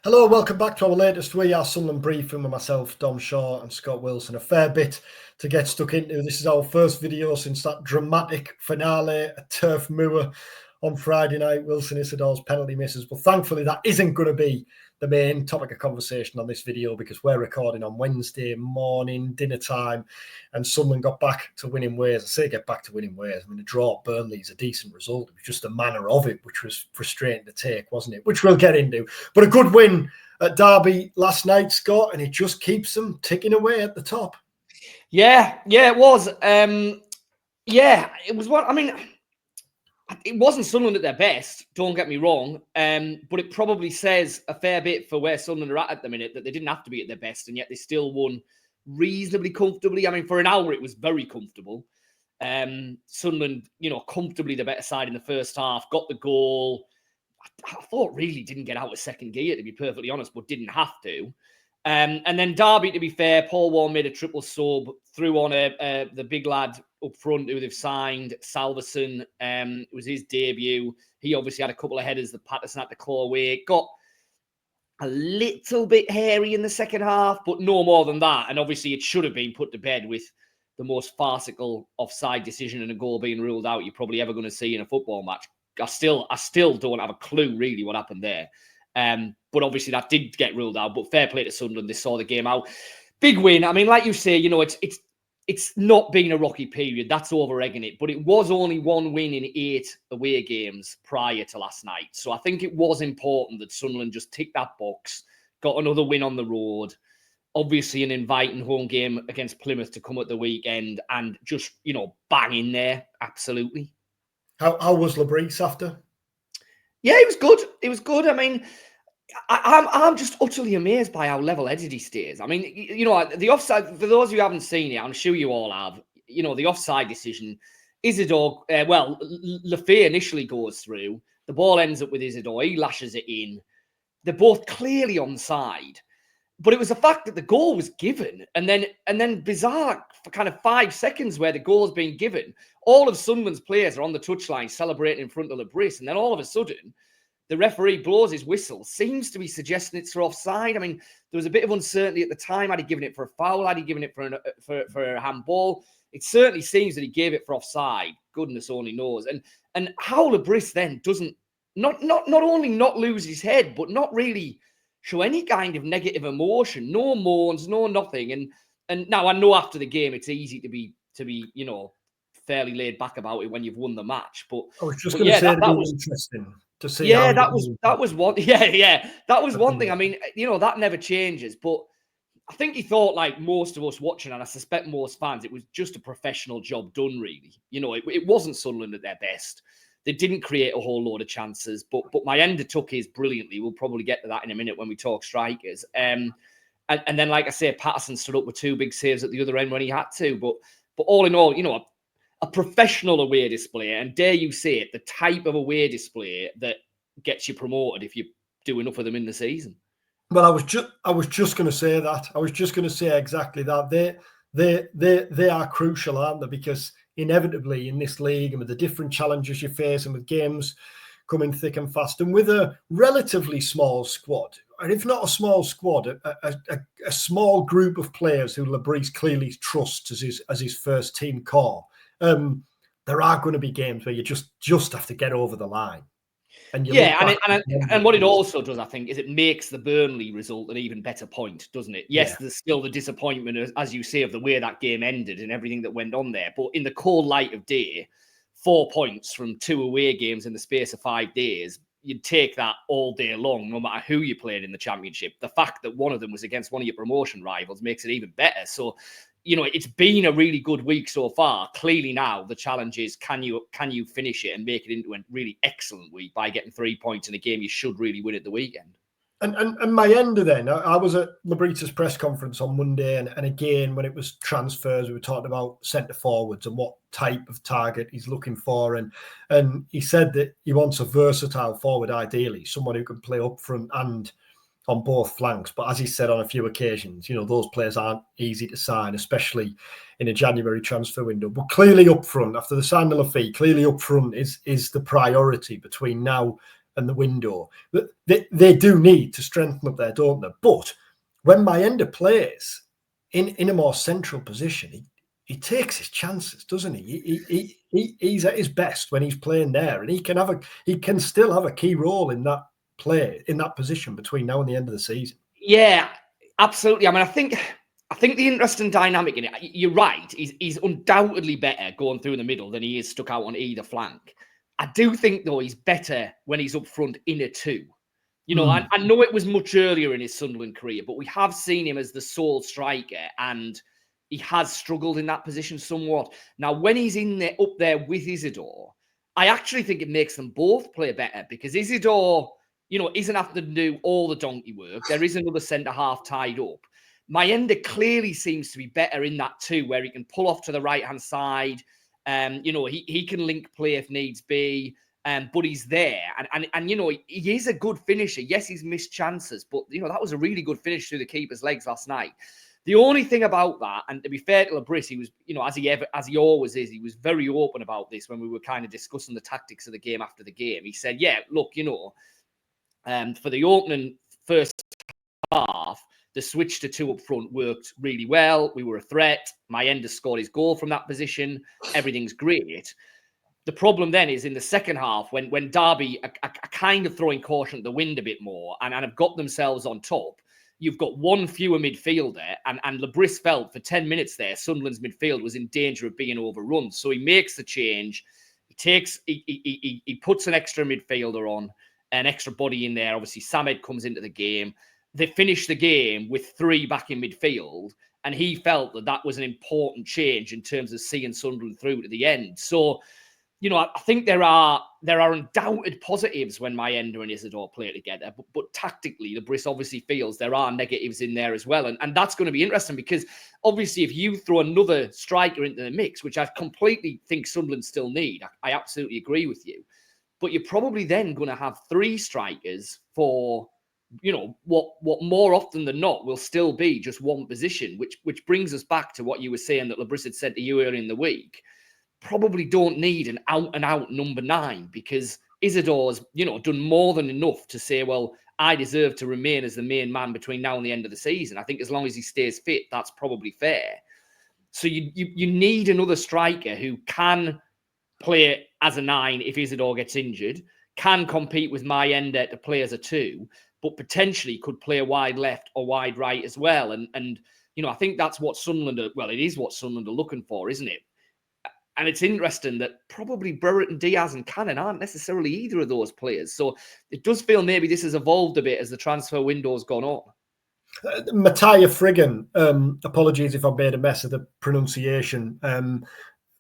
Hello, welcome back to our latest We Are Sunderland briefing with myself, Dom Shaw and Scott Wilson. A fair bit to get stuck into. This is our first video since that dramatic finale at Turf Moor on Friday night, Wilson Isidor's penalty misses. But thankfully, that isn't going to be the main topic of conversation on this video because we're recording on Wednesday morning, dinner time, and Sunderland got back to winning ways. I say get back to winning ways. I mean, a draw at Burnley is a decent result. It was just the manner of it, which was frustrating to take, wasn't it? Which we'll get into. But a good win at Derby last night, Scott, and it just keeps them ticking away at the top. Yeah, it was. It was what I mean. It wasn't Sunderland at their best, don't get me wrong, but it probably says a fair bit for where Sunderland are at the minute, that they didn't have to be at their best, and yet they still won reasonably comfortably. I mean, for an hour, it was very comfortable. Sunderland, comfortably the better side in the first half, got the goal. I thought really didn't get out of second gear, to be perfectly honest, but didn't have to. And then Derby, to be fair, Paul Warren made a triple sub, threw on the big lad up front who they've signed, Salverson. It was his debut. He obviously had a couple of headers that Patterson had to claw away. Got a little bit hairy in the second half, but no more than that. And obviously it should have been put to bed with the most farcical offside decision and a goal being ruled out you're probably ever going to see in a football match. I still don't have a clue really what happened there. But obviously that did get ruled out. But fair play to Sunderland, they saw the game out. Big win. I mean, like you say, it's not been a rocky period. That's over-egging it. But it was only one win in 8 away games prior to last night. So I think it was important that Sunderland just ticked that box, got another win on the road. Obviously an inviting home game against Plymouth to come at the weekend and just, bang in there. Absolutely. How was Le Bris after? Yeah, it was good. It was good. I mean, I'm just utterly amazed by how level-headed he stays. I mean, the offside, for those who haven't seen it, I'm sure you all have, the offside decision, Isidor, Le Fee initially goes through. The ball ends up with Isidor. He lashes it in. They're both clearly onside. But it was the fact that the goal was given, and then bizarre for kind of 5 seconds where the goal's been given. All of Sunderland's players are on the touchline celebrating in front of Le Bris, and then all of a sudden, the referee blows his whistle, seems to be suggesting it's for offside. I mean, there was a bit of uncertainty at the time. Had he given it for a foul? Had he given it for a handball? It certainly seems that he gave it for offside. Goodness only knows. And how Le Bris then doesn't not only not lose his head, but not really show any kind of negative emotion, no moans, no nothing. And now I know after the game it's easy to be fairly laid back about it when you've won the match. But I was just going to say that was interesting to see. Yeah, that was one. Yeah, that was one thing. I mean, that never changes. But I think he thought, like most of us watching, and I suspect most fans, it was just a professional job done. Really, it wasn't Sunderland at their best. They didn't create a whole load of chances, but Mayenda took his brilliantly. We'll probably get to that in a minute when we talk strikers. And then, like I say, Patterson stood up with 2 big saves at the other end when he had to. But all in all, a professional away display, and dare you say it, the type of away display that gets you promoted if you do enough of them in the season. Well, I was just going to say that. I was just going to say exactly that. They are crucial, aren't they? Because inevitably in this league and with the different challenges you face and with games coming thick and fast and with a relatively small squad, and if not a small squad, a small group of players who Le Bris clearly trusts as his first team core, there are going to be games where you just have to get over the line. And what it also does, I think, is it makes the Burnley result an even better point, doesn't it? Yes, There's still the disappointment, as you say, of the way that game ended and everything that went on there. But in the cold light of day, 4 points from 2 away games in the space of 5 days, you'd take that all day long, no matter who you played in the Championship. The fact that one of them was against one of your promotion rivals makes it even better. So, it's been a really good week so far. Clearly now the challenge is, can you finish it and make it into a really excellent week by getting 3 points in a game you should really win at the weekend? And Mayenda then, I was at Le Bris' press conference on Monday, and again, when it was transfers, we were talking about centre forwards and what type of target he's looking for. And he said that he wants a versatile forward, ideally, someone who can play up front and on both flanks. But as he said on a few occasions, those players aren't easy to sign, especially in a January transfer window. But clearly up front, after the signing of Le Fee, clearly up front is the priority between now and the window. They do need to strengthen up there, don't they? But when Mayenda plays in a more central position, he takes his chances, doesn't he? He's at his best when he's playing there, and he can still have a key role in that play, in that position between now and the end of the season. Yeah, absolutely. I mean, I think the interesting dynamic in it, you're right, he's undoubtedly better going through the middle than he is stuck out on either flank. I do think, though, he's better when he's up front in a two. You know, I know it was much earlier in his Sunderland career, but we have seen him as the sole striker, and he has struggled in that position somewhat. Now, when he's up there with Isidor, I actually think it makes them both play better, because Isidor, you know, isn't having to do all the donkey work. There is another centre-half tied up. Mayenda clearly seems to be better in that too, where he can pull off to the right-hand side. You know, he can link play if needs be. But he's there, and you know, he is a good finisher. Yes, he's missed chances, but you know, that was a really good finish through the keeper's legs last night. The only thing about that, and to be fair to Le Bris, he was, you know, as he always is, he was very open about this when we were kind of discussing the tactics of the game after the game. He said, "Yeah, look, you know, for the opening first half, the switch to two up front worked really well. We were a threat. Mayenda scored his goal from that position. Everything's great." The problem then is in the second half, when Derby are kind of throwing caution at the wind a bit more and have got themselves on top, you've got one fewer midfielder, and Le Bris felt for 10 minutes there, Sunderland's midfield was in danger of being overrun. So he makes the change. He puts an extra midfielder on, an extra body in there. Obviously, Samed comes into the game. They finish the game with three back in midfield, and he felt that was an important change in terms of seeing Sunderland through to the end. So, you know, I think there are undoubted positives when Mayenda and Isidor play together, but tactically, Le Bris obviously feels there are negatives in there as well. And that's going to be interesting, because obviously if you throw another striker into the mix, which I completely think Sunderland still need, I absolutely agree with you, but you're probably then going to have three strikers for, you know, what more often than not will still be just one position, which brings us back to what you were saying that Le Bris had said to you earlier in the week. Probably don't need an out-and-out number 9, because Isidor's, you know, done more than enough to say, well, I deserve to remain as the main man between now and the end of the season. I think as long as he stays fit, that's probably fair. So you need another striker who can play as a 9 if Isidor gets injured, can compete with Mayenda to play as a 2, but potentially could play a wide left or wide right as well. And you know, I think that's what Sunderland are, it is what Sunderland are looking for, isn't it? And it's interesting that probably Brereton, Diaz and Cannon aren't necessarily either of those players. So it does feel maybe this has evolved a bit as the transfer window's gone on. Mattia Friggin, apologies if I made a mess of the pronunciation,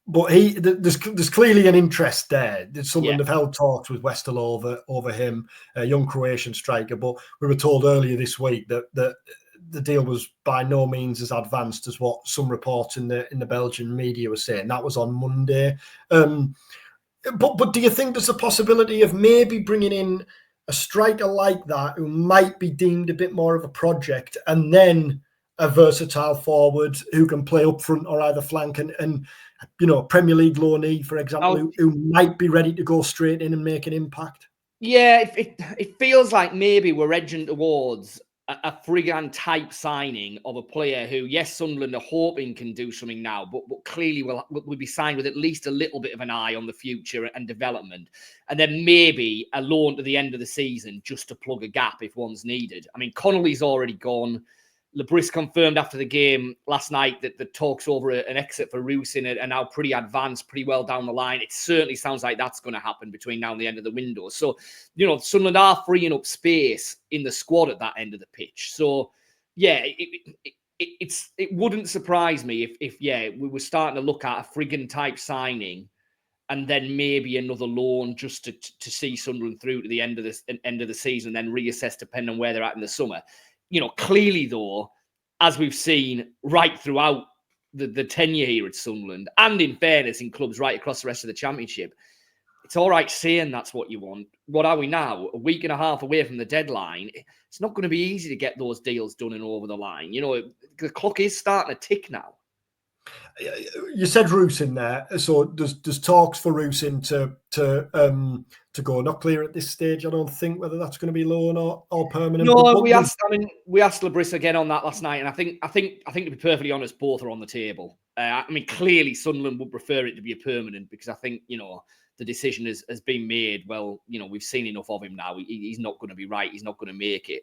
but there's clearly an interest there. Sunderland have held talks with Westerlo over him, a young Croatian striker, but we were told earlier this week that the deal was by no means as advanced as what some reports in the Belgian media were saying. That was on Monday. But do you think there's a possibility of maybe bringing in a striker like that who might be deemed a bit more of a project, and then a versatile forward who can play up front or either flank, and you know, Premier League loanee, for example, who might be ready to go straight in and make an impact? Yeah, it feels like maybe we're edging towards a Frigan type signing of a player who, yes, Sunderland are hoping can do something now, but clearly will be signed with at least a little bit of an eye on the future and development. And then maybe a loan to the end of the season just to plug a gap if one's needed. I mean, Connolly's already gone. Le Bris confirmed after the game last night that the talks over an exit for Rusin are now pretty advanced, pretty well down the line. It certainly sounds like that's going to happen between now and the end of the window. So, you know, Sunderland are freeing up space in the squad at that end of the pitch. So, yeah, it wouldn't surprise me if we were starting to look at a Friggin type signing and then maybe another loan just to see Sunderland through to the end of the season, and then reassess depending on where they're at in the summer. You know, clearly, though, as we've seen right throughout the tenure here at Sunderland, and in fairness, in clubs right across the rest of the Championship, it's all right saying that's what you want. What are we now? A week and a half away from the deadline. It's not going to be easy to get those deals done and over the line. You know, the clock is starting to tick now. You said Roos in there, so there's talks for Roos in to go. Not clear at this stage. I don't think whether that's going to be loan or permanent. No, we asked. I mean, we asked Le Bris again on that last night, and I think to be perfectly honest, both are on the table. I mean, clearly Sunderland would prefer it to be a permanent because I think the decision has been made. Well, we've seen enough of him now. He's not going to be right. He's not going to make it.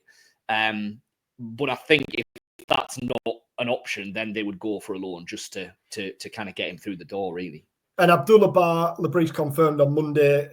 But I think if that's not an option, then they would go for a loan just to kind of get him through the door, really. And Abdullah Bar, Le Bris confirmed on Monday,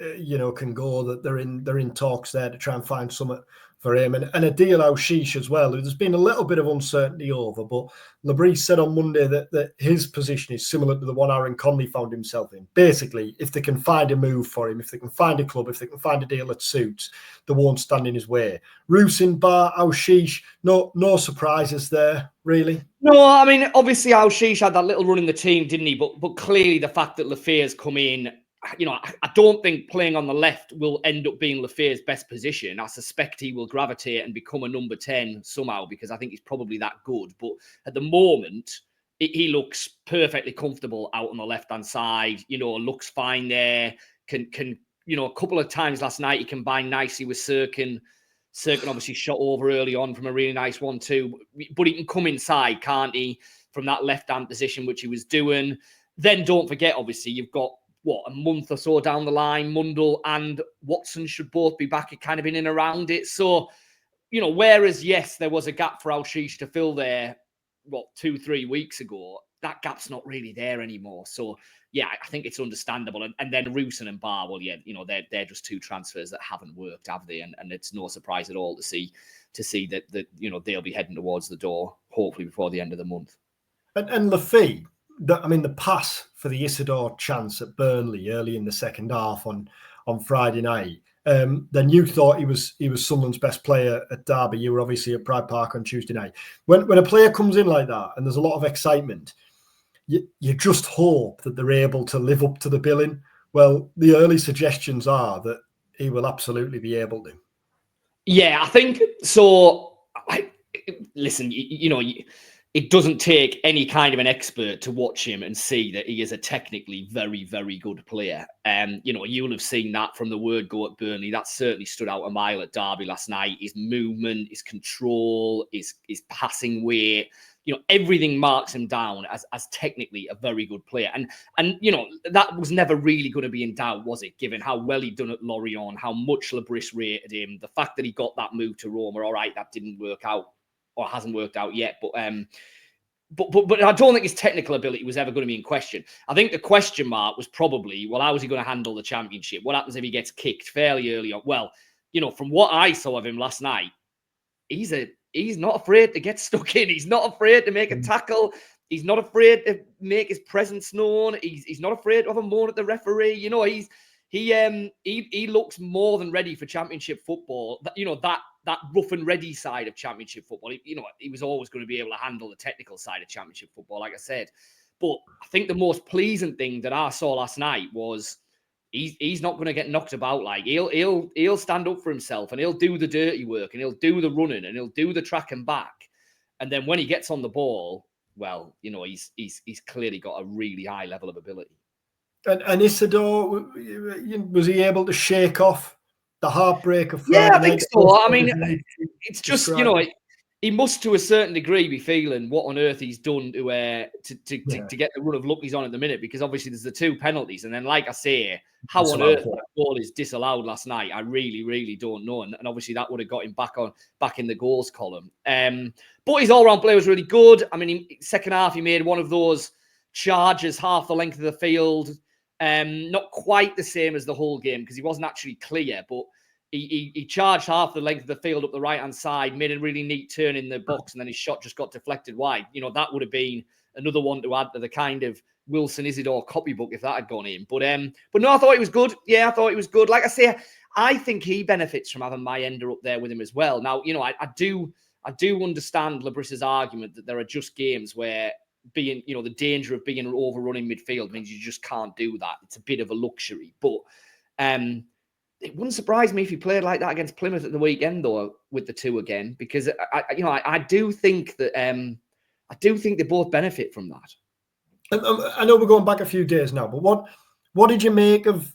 can go, that they're in talks there to try and find something for him. And Adil Al-Shish as well, who there's been a little bit of uncertainty over, but Le Bris said on Monday that his position is similar to the one Aaron Conley found himself in. Basically, if they can find a move for him, if they can find a club, if they can find a deal that suits, they won't stand in his way. Rusin, Bar, Al-Shish, no surprises there, really. No, I mean, obviously Al-Shish had that little run in the team, didn't he? But clearly the fact that Le Fee has come in, I don't think playing on the left will end up being Le Fee's best position. I suspect he will gravitate and become a number 10 somehow because I think he's probably that good. But at the moment, he looks perfectly comfortable out on the left-hand side, looks fine there. Can a couple of times last night he combined nicely with Sirkin. Sirkin obviously shot over early on from a really nice 1-2, but he can come inside, can't he, from that left-hand position, which he was doing. Then don't forget, obviously, you've got, a month or so down the line, Mundle and Watson should both be back kind of in and around it. So, whereas, yes, there was a gap for Al-Shish to fill there, 2-3 weeks ago, that gap's not really there anymore. So, yeah, I think it's understandable. And then Rusin and Bar, well, yeah, they're just two transfers that haven't worked, have they? And it's no surprise at all to see that they'll be heading towards the door, hopefully before the end of the month. And Le Fee, the pass for the Isidor chance at Burnley early in the second half on Friday night. Then you thought he was Sunderland's best player at Derby. You were obviously at Pride Park on Tuesday night. When a player comes in like that and there's a lot of excitement, you just hope that they're able to live up to the billing. Well, the early suggestions are that he will absolutely be able to. Yeah, I think so. Listen, it doesn't take any kind of an expert to watch him and see that he is a technically very, very good player. You'll have seen that from the word go at Burnley. That certainly stood out a mile at Derby last night. His movement, his control, his passing weight, everything marks him down as technically a very good player. And that was never really going to be in doubt, was it? Given how well he'd done at Lorient, how much Le Bris rated him, the fact that he got that move to Roma. All right, that didn't work out or hasn't worked out yet. But I don't think his technical ability was ever going to be in question. I think the question mark was probably, well, how is he going to handle the Championship? What happens if he gets kicked fairly early on? Well, from what I saw of him last night, he's not afraid to get stuck in. He's not afraid to make a tackle. He's not afraid to make his presence known. He's not afraid to have a moan at the referee. He looks more than ready for Championship football. That rough and ready side of Championship football. He was always going to be able to handle the technical side of Championship football, like I said. But I think the most pleasing thing that I saw last night was he's not going to get knocked about. Like he'll stand up for himself and he'll do the dirty work and he'll do the running and he'll do the track and back. And then when he gets on the ball, well, he's clearly got a really high level of ability. And Isidor, was he able to shake off the heartbreak of Friday night? Yeah, I think so. I mean, it's just, he must to a certain degree be feeling what on earth he's done to get the run of luck he's on at the minute, because obviously there's the two penalties. And then, like I say, how on earth that goal is disallowed last night, I really, really don't know. And obviously that would have got him back in the goals column. But his all-round play was really good. I mean, second half, he made one of those charges half the length of the field. Not quite the same as the whole game because he wasn't actually clear, but he charged half the length of the field up the right-hand side, made a really neat turn in the box, and then his shot just got deflected wide. That would have been another one to add to the kind of Wilson Isidor copybook if that had gone in. But no, I thought it was good. Yeah, I thought it was good. Like I say, I think he benefits from having Mayenda up there with him as well. Now, I do understand Le Bris's argument that there are just games where being, the danger of being overrun in midfield means you just can't do that. It's a bit of a luxury. But it wouldn't surprise me if he played like that against Plymouth at the weekend, though, with the two again, because I do think that they both benefit from that. I know we're going back a few days now, but what did you make of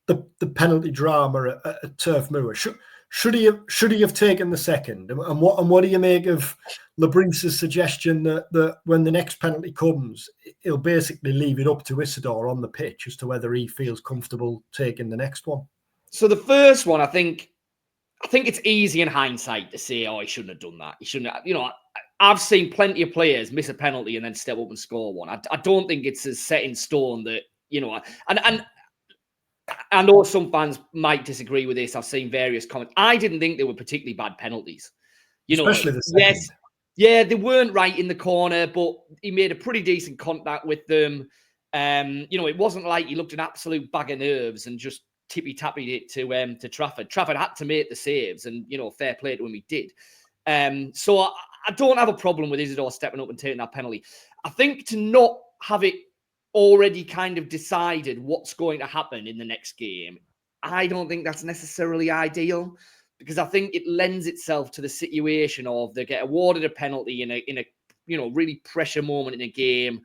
the penalty drama at Turf Moor? Should he have taken the second? And what do you make of Le Bris's suggestion that when the next penalty comes, he'll basically leave it up to Isidor on the pitch as to whether he feels comfortable taking the next one? So the first one, I think it's easy in hindsight to say, oh, he shouldn't have done that. He shouldn't have, I've seen plenty of players miss a penalty and then step up and score one. I don't think it's as set in stone that, and I know some fans might disagree with this. I've seen various comments. I didn't think they were particularly bad penalties. Especially the second. Yes, yeah, they weren't right in the corner, but he made a pretty decent contact with them. It wasn't like he looked an absolute bag of nerves and just tippy-tappied it to Trafford. Trafford had to make the saves, and fair play to him, he did. So I don't have a problem with Isidor stepping up and taking that penalty. I think to not have it already kind of decided what's going to happen in the next game, I don't think that's necessarily ideal, because I think it lends itself to the situation of they get awarded a penalty in a really pressure moment in a game.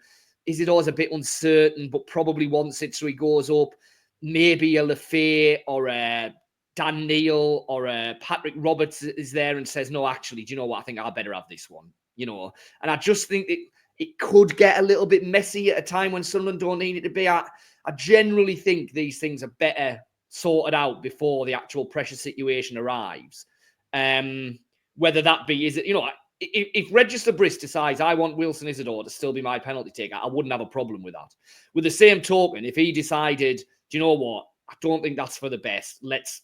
Isidor's a bit uncertain, but probably wants it, so he goes up. Maybe a Le Fee or a Dan Neil or a Patrick Roberts is there and says, no, actually, do you know what? I think I better have this one, And I just think it could get a little bit messy at a time when Sunderland don't need it to be. I generally think these things are better sorted out before the actual pressure situation arrives. Whether that be, if Regis Le Bris decides I want Wilson Isidor to still be my penalty taker, I wouldn't have a problem with that. With the same token, if he decided, do you know what? I don't think that's for the best. Let's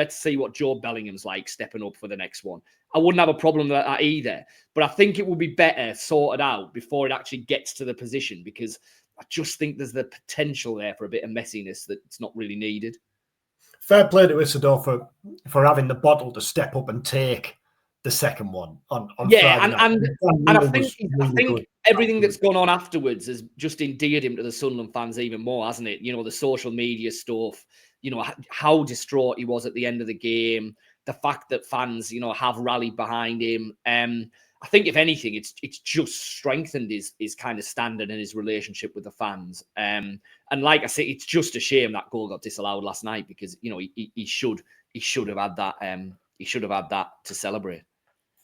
see what Joe Bellingham's like stepping up for the next one. I wouldn't have a problem with that either. But I think it would be better sorted out before it actually gets to the position, because I just think there's the potential there for a bit of messiness that's not really needed. Fair play to Isidor for having the bottle to step up and take the second one on yeah, Friday and I think everything that's gone on afterwards has just endeared him to the Sunderland fans even more, hasn't it? The social media stuff, how distraught he was at the end of the game, the fact that fans, have rallied behind him. I think if anything, it's just strengthened his kind of standard and his relationship with the fans. And like I say, it's just a shame that goal got disallowed last night, because he should have had that. He should have had that to celebrate.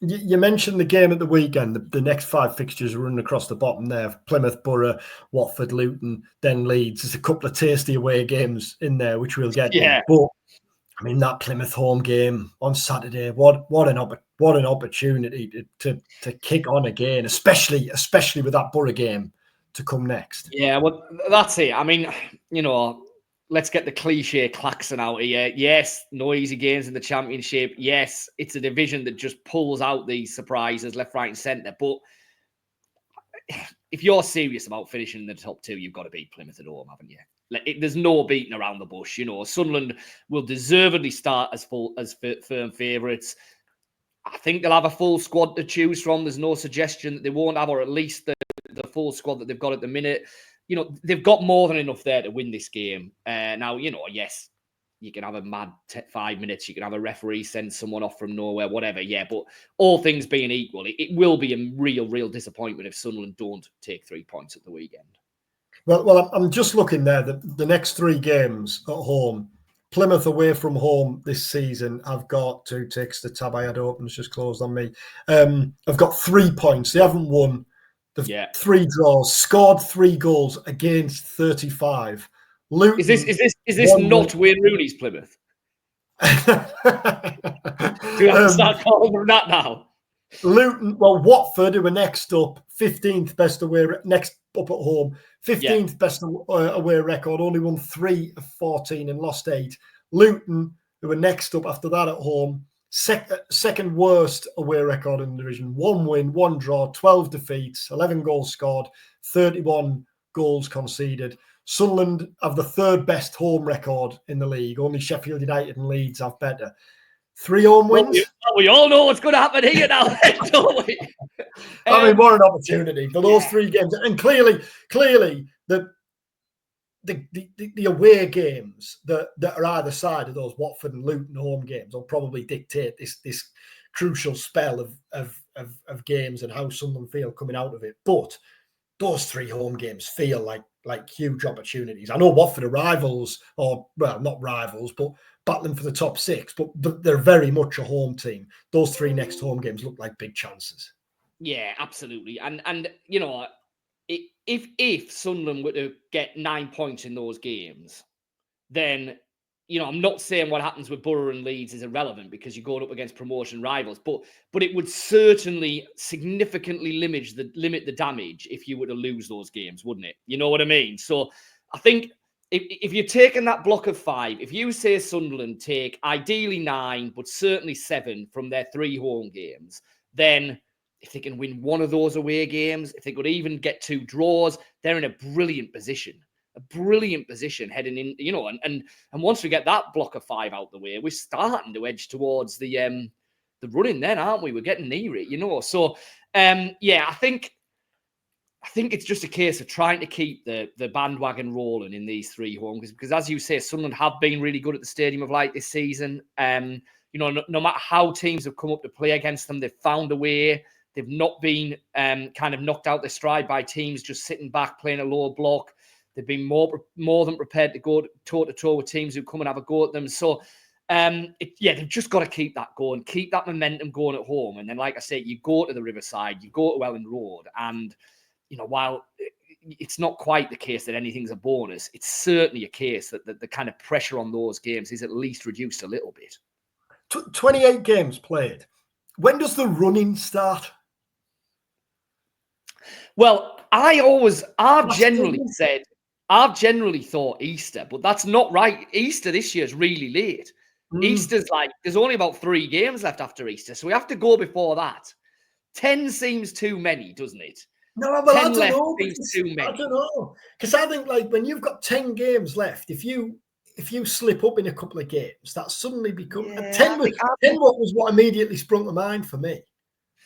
You mentioned the game at the weekend. The next 5 fixtures are running across the bottom there: Plymouth, Borough, Watford, Luton, then Leeds. There's a couple of tasty away games in there, which we'll get to. But I mean, that Plymouth home game on Saturday, what an opportunity to kick on again, especially with that Borough game to come next. Yeah, well, that's it. I mean, let's get the cliche klaxon out here. Yes, no easy games in the Championship. Yes, it's a division that just pulls out these surprises left, right, and centre. But if you're serious about finishing in the top 2, you've got to beat Plymouth at home, haven't you? There's no beating around the bush. Sunderland will deservedly start as firm favourites. I think they'll have a full squad to choose from. There's no suggestion that they won't have, or at least the full squad that they've got at the minute. They've got more than enough there to win this game. Now, yes, you can have a mad 5 minutes. You can have a referee send someone off from nowhere, whatever. Yeah, but all things being equal, it will be a real disappointment if Sunderland don't take 3 points at the weekend. Well, I'm just looking there. The next 3 games at home, Plymouth away from home this season, I've got 2 ticks. The tab I had open has just closed on me. I've got 3 points. They haven't won. They've 3 draws, scored 3 goals against 35. Luton, is this not Wayne Rooney's Plymouth? Do you have to start calling them that now? Luton, Watford, who were next up, 15th best away, next up at home, 15th best away record, only won 3 of 14 and lost 8. Luton, who were next up after that at home, second worst away record in the division. 1 win, 1 draw, 12 defeats, 11 goals scored, 31 goals conceded. Sunderland have the 3rd best home record in the league. Only Sheffield United and Leeds have better. 3 home wins. We all know what's going to happen here now, don't we? I mean, what an opportunity for those 3 games. And clearly, the away games that are either side of those Watford and Luton home games will probably dictate this crucial spell of games and how Sunderland feel coming out of it. But those 3 home games feel like huge opportunities. I know Watford are rivals, or well, not rivals, but battling for the top 6. But they're very much a home team. Those 3 next home games look like big chances. Yeah, absolutely. And you know, if Sunderland were to get 9 points in those games, then, you know, I'm not saying what happens with Borough and Leeds is irrelevant because you're going up against promotion rivals, but it would certainly significantly limit the damage if you were to lose those games, wouldn't it? You know what I mean? So I think if you're taking that block of 5, if you say Sunderland take ideally 9, but certainly 7 from their 3 home games, then if they can win one of those away games, if they could even get 2 draws, they're in a brilliant position. Heading in, you know, and once we get that block of 5 out the way, we're starting to edge towards the running then, aren't we? We're getting near it, you know. So yeah, I think it's just a case of trying to keep the bandwagon rolling in these 3 home games, because as you say, Sunderland have been really good at the Stadium of Light this season. You know, no matter how teams have come up to play against them, they've found a way. They've not been kind of knocked out their stride by teams just sitting back playing a lower block. They've been more than prepared to go toe-to-toe with teams who come and have a go at them. So, they've just got to keep that going, keep that momentum going at home. And then, like I say, you go to the Riverside, you go to Welling Road. And, you know, while it's not quite the case that anything's a bonus, it's certainly a case that the kind of pressure on those games is at least reduced a little bit. 28 games played. When does the running start? Well, I've generally thought Easter, but that's not right. Easter this year is really late. Easter's like, there's only about 3 games left after Easter, so we have to go before that. 10 seems too many, doesn't it? No, well, I don't know. Seems too many. I don't know. Because I think, like, when you've got 10 games left, if you slip up in a couple of games, that suddenly becomes... 10 was what immediately sprung to mind for me.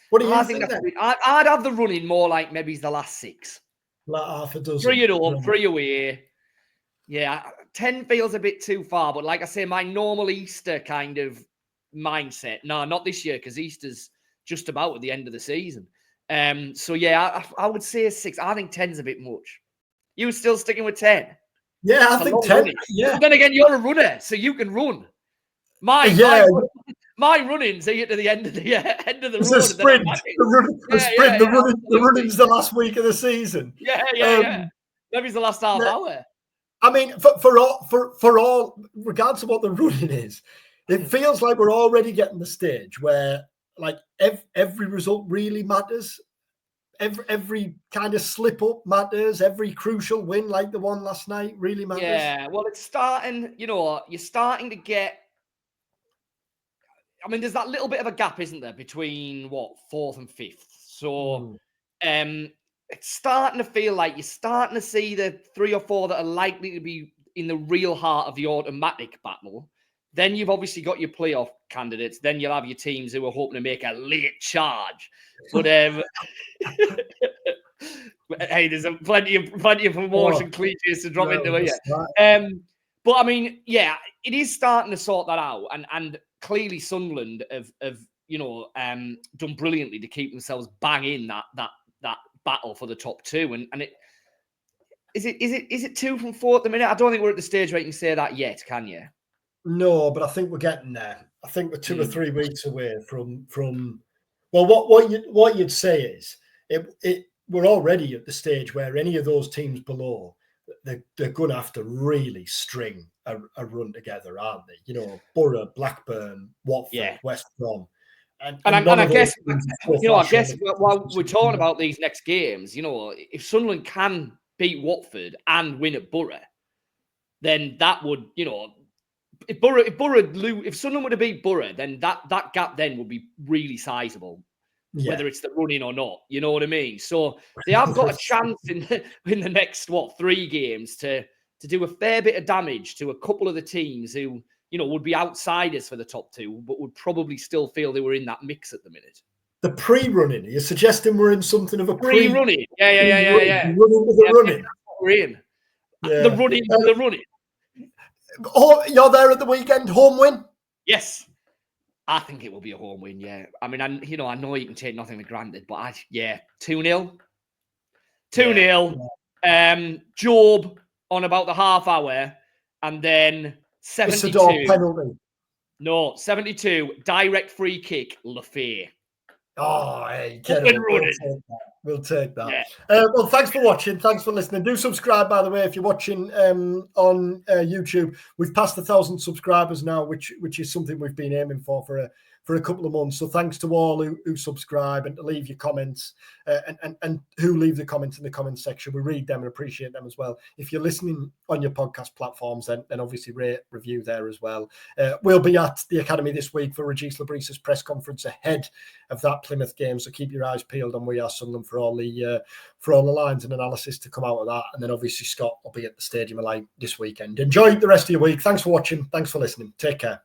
What do you think? I'd have the running more like maybe the last 6. Like half a dozen. 3 at home, 3 away. Yeah, 10 feels a bit too far. But like I say, my normal Easter kind of mindset. No, not this year, because Easter's just about at the end of the season. So yeah, I would say 6. I think 10's a bit much. You still sticking with 10? Yeah, I think 10. Yeah. But then again, you're a runner, so you can run. My running's here to the end of the road. It's a sprint. The running's the last week of the season. Yeah. Maybe it's the last half hour. I mean, for all, regardless of what the running is, it feels like we're already getting the stage where, like, every result really matters. Every kind of slip up matters. Every crucial win, like the one last night, really matters. Yeah, well, it's starting. You know, you're starting to get. I mean, there's that little bit of a gap, isn't there, between 4th and 5th? So, it's starting to feel like you're starting to see the 3 or 4 that are likely to be in the real heart of the automatic battle. Then you've obviously got your playoff candidates. Then you'll have your teams who are hoping to make a late charge. But hey, there's plenty of promotion cliches to drop into here. Right. But I mean, yeah, it is starting to sort that out, and clearly Sunderland have you know done brilliantly to keep themselves bang in that battle for the top 2. And it is it 2 from 4 at the minute? I don't think we're at the stage where you can say that yet, can you? No, but I think we're getting there. I think we're 2 or 3 weeks away from. Well, what you'd say is we're already at the stage where any of those teams below, they're going to have to really string a run together, aren't they? You know, Borough, Blackburn, Watford, West Brom. And I guess, while we're talking about these next games, you know, if Sunderland can beat Watford and win at Borough, then that would, you know, if Sunderland were to beat Borough, then that gap then would be really sizable, whether it's the running or not. You know what I mean? So they have got a chance in the next 3 games to do a fair bit of damage to a couple of the teams who, you know, would be outsiders for the top 2, but would probably still feel they were in that mix at the minute. The pre-running, you're suggesting we're in something of a pre-running? Yeah. Running with the running. We're in. The running. Oh, you're there at the weekend. Home win? Yes. I think it will be a home win, yeah. I mean, I know you can take nothing for granted, but 2-0. 2-0. Job on about the half hour, and then 72. Isidor penalty. No, 72. Direct free kick, Le Fee. Oh, hey, we'll take that. Yeah. Well, thanks for watching. Thanks for listening. Do subscribe, by the way, if you're watching on YouTube. We've passed 1,000 subscribers now, which is something we've been aiming for a couple of months. So thanks to all who subscribe and to leave your comments and who leave the comments in the comments section. We read them and appreciate them as well. If you're listening on your podcast platforms, then obviously rate, review there as well. We'll be at the Academy this week for Regis Le Bris' press conference ahead of that Plymouth game. So keep your eyes peeled on We Are Sunderland for all the lines and analysis to come out of that. And then obviously Scott will be at the Stadium of Light this weekend. Enjoy the rest of your week. Thanks for watching. Thanks for listening. Take care.